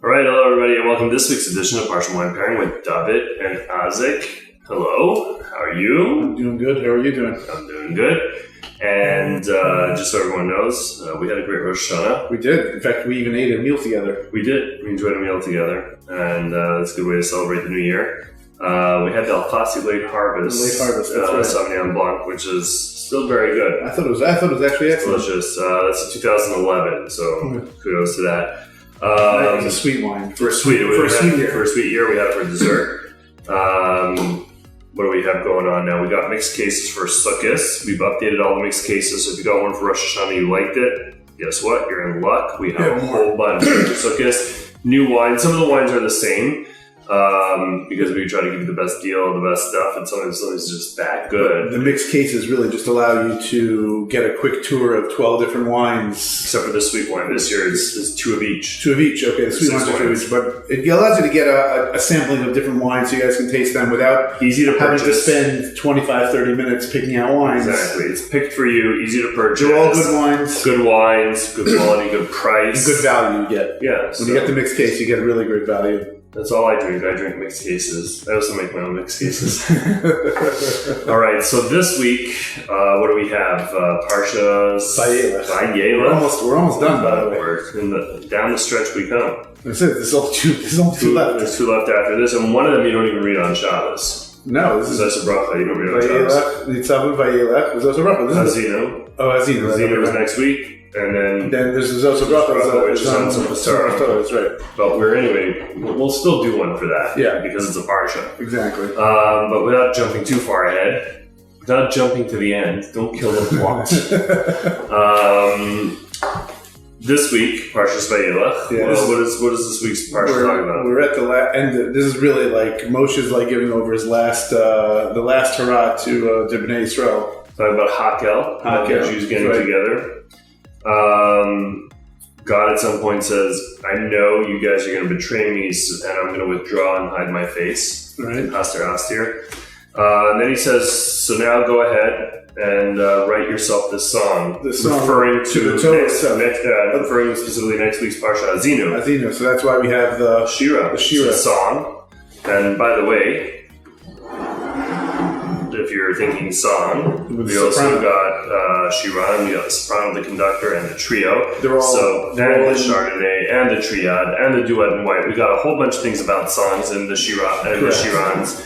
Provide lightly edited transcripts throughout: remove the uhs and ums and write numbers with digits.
All right, hello everybody, and welcome to this week's edition of Parsha Wine Pairing with David and Isaac. Hello, how are you? I'm doing good. How are you doing? I'm doing good. And just so everyone knows, we had a great Rosh Hashanah. We did. In fact, we even ate a meal together. We did. We enjoyed a meal together, and it's a good way to celebrate the new year. We had the Alfasi Late Harvest. Late Harvest, that's right. Sauvignon Blanc, which is still very good. I thought it was actually excellent. Delicious. That's 2011, so kudos to that. It's a sweet wine. For a sweet year, we had it for dessert. What do we have going on now? We got mixed cases for Sukkot. We've updated all the mixed cases. So if you got one for Rosh Hashanah, you liked it, guess what? You're in luck. We have a whole bunch for Sukkot. New wine. Some of the wines are the same because we try to give you the best deal, the best stuff, and sometimes it's just that good. The mixed cases really just allow you to get a quick tour of 12 different wines. Except for the sweet wine. This year it's two of each. Two of each, okay. The sweet wines are 2 of each. But it allows you to get a sampling of different wines so you guys can taste them without having to spend 25, 30 minutes picking out wines. Exactly. It's picked for you, easy to purchase. They're all good wines. Good wines, good quality, good price. And good value you get. Yeah. When you get the mixed case, you get a really great value. That's all I drink. I drink mixed cases. I also make my own mixed cases. All right. So this week, what do we have? Parsha's Vayelech. We're almost done, by the way. Down the stretch we come. That's it. There's only two left. There's two left after this, and one of them you don't even read on Shabbos. No, this is a bracha. You don't read on Shabbos. Vayelech. There's also bracha. Hazino. Oh, Hazino. Hazino is next week. And then there's also bracha, which is on Sarah. That's right. But we'll still do one for that. Yeah. Because it's a Parsha. Exactly. But without jumping too far ahead, without jumping to the end, don't kill the plot. This week, Parsha's Vayelech. Yeah, what is this week's Parsha talking about? We're at the end. This is really like Moshe's giving over his last the last hurrah to Bnei Yisrael. Talking about Hakel, the Jews getting together. God at some point says, I know you guys are going to betray me, and I'm going to withdraw and hide my face. Right. Astir. And then he says, so now go ahead and write yourself this song. Referring to the Torah referring specifically next week's Parsha, Hazino. So that's why we have the Shirah. The song. And by the way, if you're thinking song, we also got Shirah, and we got the soprano, the conductor, and the trio. And the Chardonnay, and the triad, and the duet in white. We got a whole bunch of things about songs in the Shirah and the Shirans.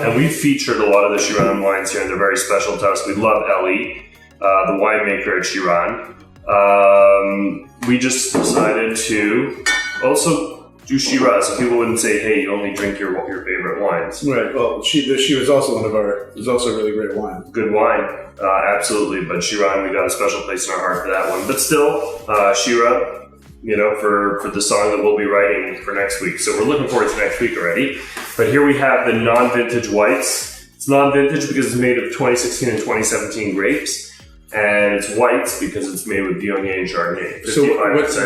And we featured a lot of the Shiran wines here, and they're very special to us. We love Eli, the winemaker at Shiran. We just decided to also do Shirah, so people wouldn't say, "Hey, you only drink your favorite wines." Right. Well, Shirah is also is also a really great wine. Good wine, absolutely. But Shirah, we got a special place in our heart for that one. But still, Shirah, for the song that we'll be writing for next week. So we're looking forward to next week already. But here we have the non-vintage whites. It's non-vintage because it's made of 2016 and 2017 grapes. And it's whites because it's made with Viognier and Chardonnay. So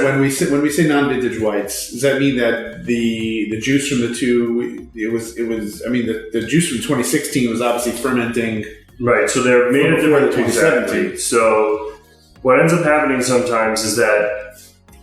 when we say non-vintage whites, does that mean that the juice from the two the juice from 2016 was obviously fermenting? Right. So they're made of different 2017. So what ends up happening sometimes is that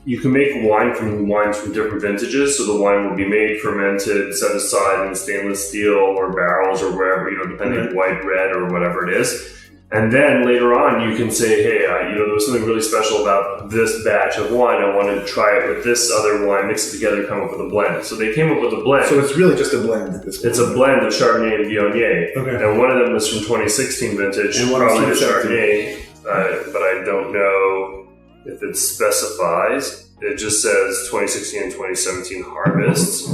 you can make wines from different vintages. So the wine will be made, fermented, set aside in stainless steel or barrels or wherever, depending on white, red, or whatever it is. And then later on, you can say, hey, there was something really special about this batch of wine. I wanted to try it with this other wine, mix it together, come up with a blend. So they came up with a blend. So it's really just a blend at this point. It's a blend of Chardonnay and Viognier. Okay. And one of them was from 2016 vintage, and probably the Chardonnay, but I don't know if it specifies. It just says 2016 and 2017 harvests.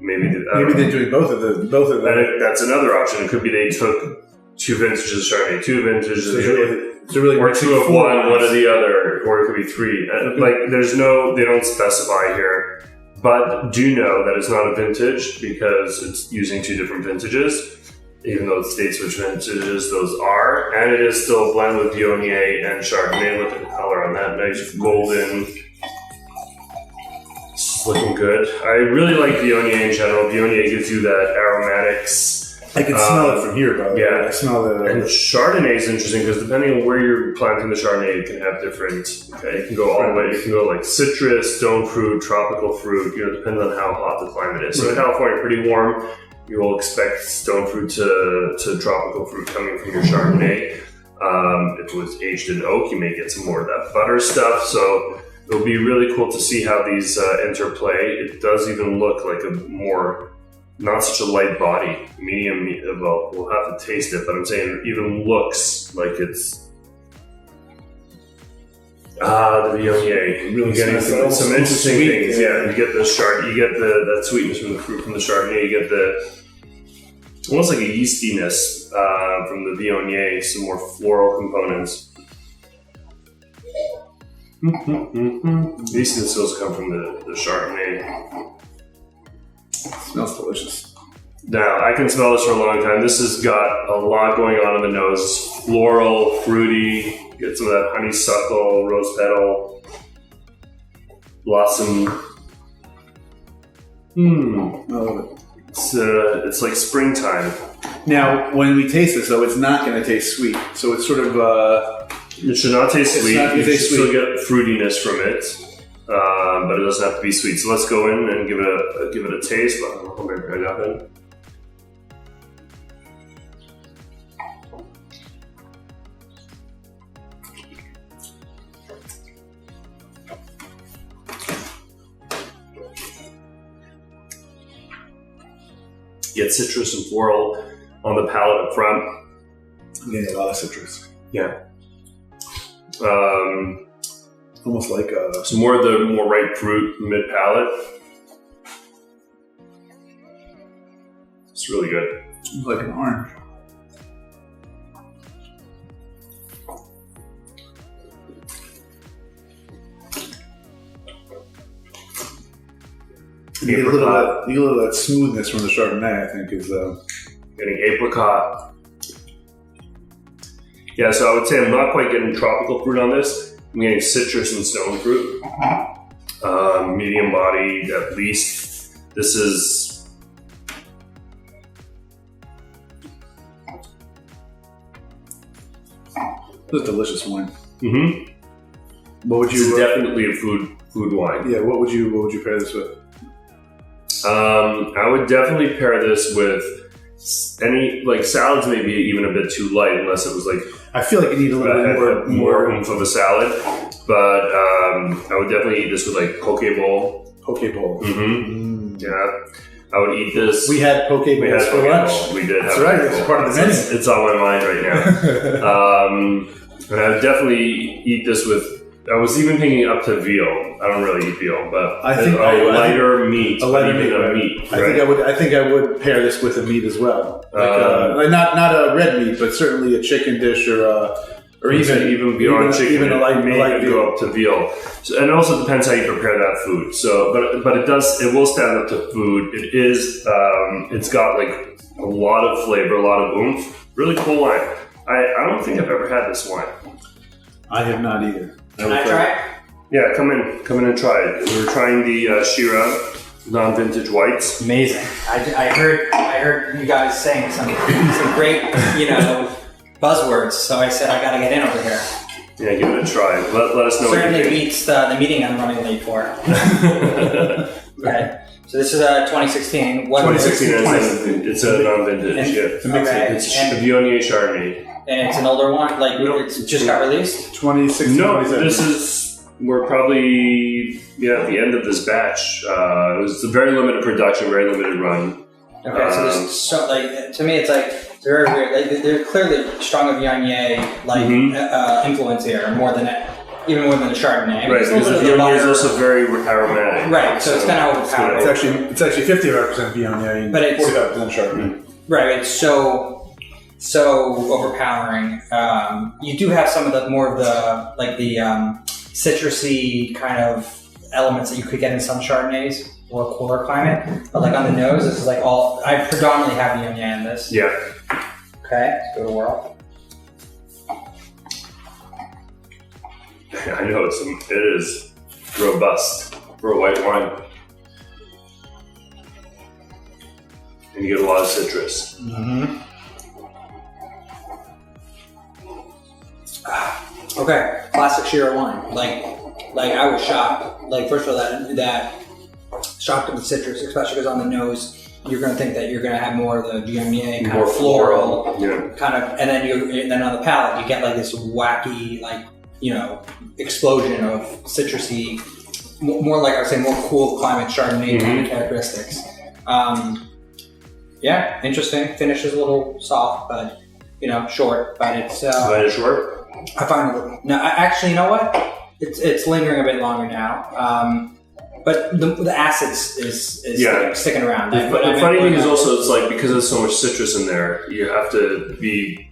Maybe they're doing both of them. That's another option. It could be they took 2 vintages of Chardonnay, 2 vintages of really or 2 of one of the other, or it could be 3. They don't specify here. But do know that it's not a vintage because it's using 2 different vintages, even though it states which vintages those are. And it is still a blend with Viognier and Chardonnay. Look at the color on that, nice golden. It's looking good. I really like Viognier in general. Viognier gives you that aromatics I can smell it from here, by the way. Yeah. I smell the... And Chardonnay is interesting because depending on where you're planting the Chardonnay, it can have different. Okay, it can go all the way. It can go like citrus, stone fruit, tropical fruit. Depending on how hot the climate is. So in California, pretty warm. You will expect stone fruit to tropical fruit coming from your Chardonnay. If it was aged in oak, you may get some more of that butter stuff. So it'll be really cool to see how these interplay. It does even look like a more, not such a light body, medium. Well, we'll have to taste it, but I'm saying it even looks like it's the Viognier. Really Getting some interesting sweet, things. Yeah, you get the you get that sweetness from the fruit from the Chardonnay. You get the almost like a yeastiness from the Viognier, some more floral components. Yeastiness still come from the Chardonnay. It smells delicious. Now, I can smell this for a long time. This has got a lot going on in the nose. It's floral, fruity, get some of that honeysuckle, rose petal, blossom. I love it. It's like springtime. Now, when we taste this, though, it's not going to taste sweet. So it's sort of... it should not taste sweet. You should still get fruitiness from it, but it doesn't have to be sweet. So let's go in and give it a taste. I'll bring it right up in. Get citrus and floral on the palate up front. I'm getting a lot of citrus. Yeah. Almost like some more of the more ripe fruit mid palate. It's really good. like an orange. You get a little of that smoothness from the Chardonnay, I think, is getting apricot. Yeah, so I would say I'm not quite getting tropical fruit on this. I'm getting citrus and stone fruit. Medium body, at least. This is... This is delicious wine. Mm-hmm. What would you? This is definitely a food wine. Yeah. What would you pair this with? I would definitely pair this with any, like, salads may be even a bit too light unless it was like... I feel like you need a little bit more oomph of a salad, but I would definitely eat this with like poke bowl. Poke bowl. Mm-hmm. Yeah. I would eat this. We had poke bowls for lunch. We did. That's right. It's part of the menu. It's on my mind right now. And I would definitely eat this with... I was even thinking up to veal. I don't really eat veal, but I think a lighter meat. A lighter meat. A Right? meat. I think I would pair this with a meat as well. Like not a red meat, but certainly a chicken dish or even beyond chicken. Even a light veal. Go up to veal. So, and it also depends how you prepare that food. So, but it will stand up to food. It is. It's got like a lot of flavor, a lot of oomph. Really cool wine. I don't think I've ever had this wine. I have not either. Can I try it? Yeah, come in and try it. We're trying the Shirah non-vintage whites. Amazing. I heard you guys saying some great, buzzwords. So I said I got to get in over here. Yeah, give it a try. Let us know. Certainly beats the meeting I'm running late for. Okay. So this is 2016. 2016. It's a non-vintage. And, yeah. It's a mix. Okay. It's a Viognier Chardonnay. And it's an older one? Like, it's just got released? 2016. No, we're probably at the end of this batch. It was a very limited production, very limited run. Okay, so there's to me, it's like, it's very weird. Like, there's clearly strong Viognier, influence here, even more than the Chardonnay. Right, because the Viognier is also very aromatic. Right, so it's kind of overpowering. It's actually 55% Viognier, but it's 45% Chardonnay. Right, it's so overpowering. You do have some of the more of the citrusy kind of elements that you could get in some Chardonnays or a cooler climate. But like on the nose, this is like all. I predominantly have Viognier in this. Yeah. Okay, let's go to Whirl. I know it is robust for a white wine. and you get a lot of citrus. Mm-hmm. Okay, classic Shirah wine. Like I was shocked. Like first of all, that shocked with the citrus, especially because on the nose, you're going to think that you're going to have more of the Viognier kind of floral, kind of, and then on the palate, you get like this wacky, like explosion of citrusy, more like I would say, more cool climate Chardonnay kind of characteristics. Yeah, interesting. Finish is a little soft, but short. But it's short. I find it. No, actually, you know what? It's lingering a bit longer now. But the acids is sticking around. The funny thing is also, it's like because there's so much citrus in there, you have to pay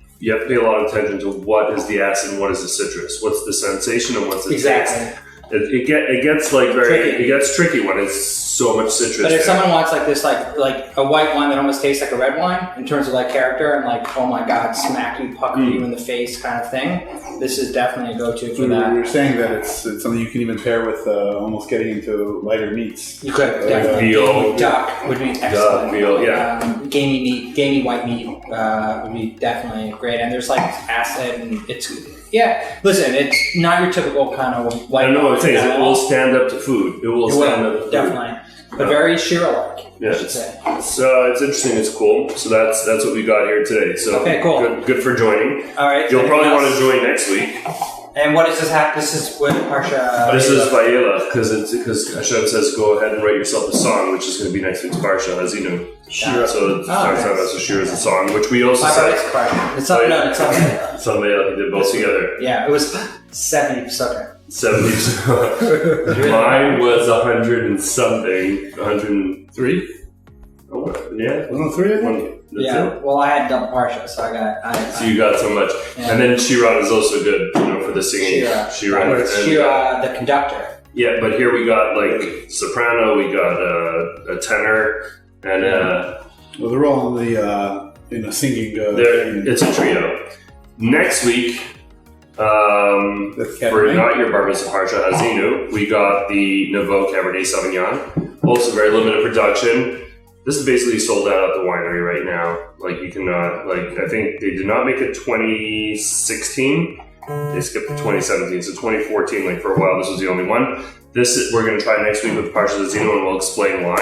a lot of attention to what is the acid and what is the citrus. What's the sensation and what's the taste. It gets like it gets tricky when it's so much citrus. But if someone wants like this, like a white wine that almost tastes like a red wine in terms of like character and like, oh my god, smack you, pucker you in the face kind of thing, this is definitely a go-to for that. You're saying that it's something you can even pair with almost getting into lighter meats. You could definitely. Veal, duck would be excellent. Veal, yeah. Gamey meat, gamey white meat would be definitely great. And there's like acid and it's. Yeah, listen, it's not your typical kind of white. I know what I'm saying. It will stand up to food. It will stand up to food. Definitely. But very Shirah-like. Yeah, it's interesting. It's cool. So that's what we got here today. So okay, cool. Good for joining. All right. You'll probably want to join next week. And what does this have? This is with Parsha. This is Vayelech because Hashem says go ahead and write yourself a song, which is going to be next week's Parsha, as you know. Shirah. So Shirah is a song, which we also said. It's on Vayelech. It's on Vayelech. We did both together. Yeah, it was 70. Okay. 70. Mine was 100 and something. 103. Oh, yeah. 103, I think. Yeah, well, I had double Parsha, so I got. So you got so much, and then Shirah is also good, for the singing. Shirah, the conductor. Yeah, but here we got like soprano, we got a tenor, and well, they're all in the singing. It's a trio. Next week, for not your Bar Mitzvah Parsha Hazinu, we got the Nouveau Cabernet Sauvignon. Also, very limited production. This is basically sold out at the winery right now. Like you cannot, I think they did not make it 2016. They skipped to 2017. So 2014, for a while, this was the only one. We're going to try next week with Parsha Hazinu, and we'll explain why.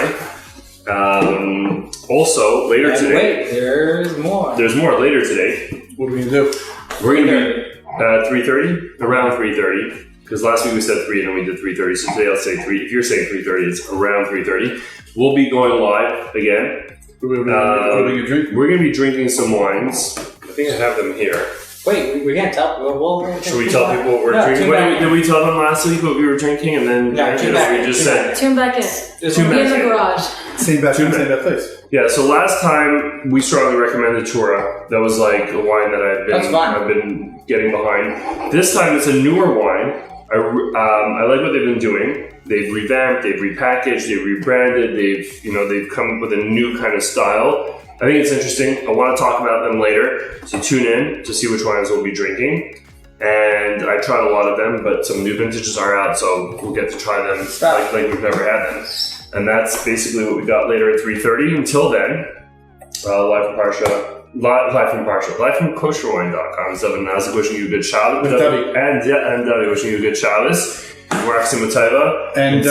Also, later today. Wait, there's more. There's more later today. What are we going to do? We're going to be at 3:30, around 3:30. Because last week we said 3 and then we did 3:30. So today I'll say 3. If you're saying 3:30, it's around 3:30. We'll be going live again. What are we going to drink? We're going to be drinking some wines. I think I have them here. Wait, we can't tell. Should we tell people what we're drinking? Did we tell them last week what we were drinking and then we just said? Tune back in. We'll be in the garage. Same place. Yeah, so last time we strongly recommended Torah. That was like a wine that I've been getting behind. This time it's a newer wine. I like what they've been doing. They've revamped, they've repackaged, they've rebranded, they've come up with a new kind of style. I think it's interesting. I want to talk about them later, so tune in to see which wines we'll be drinking. And I tried a lot of them, but some new vintages are out, so we'll get to try them like we've never had them. And that's basically what we got later at 3:30. Until then, live from Kosherwine.com. Zevin Nazik wishing you a good Shabbos. And Davi wishing you a good Shabbos. Waxing Mataiva. And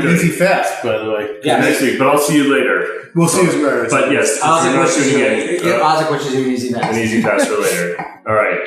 easy fast, by the way. Yeah, next week. But I'll see you later. We'll see you later. But yes, if you're not tuning in. Isaac wishes you an easy fast. An easy fast for later. All right.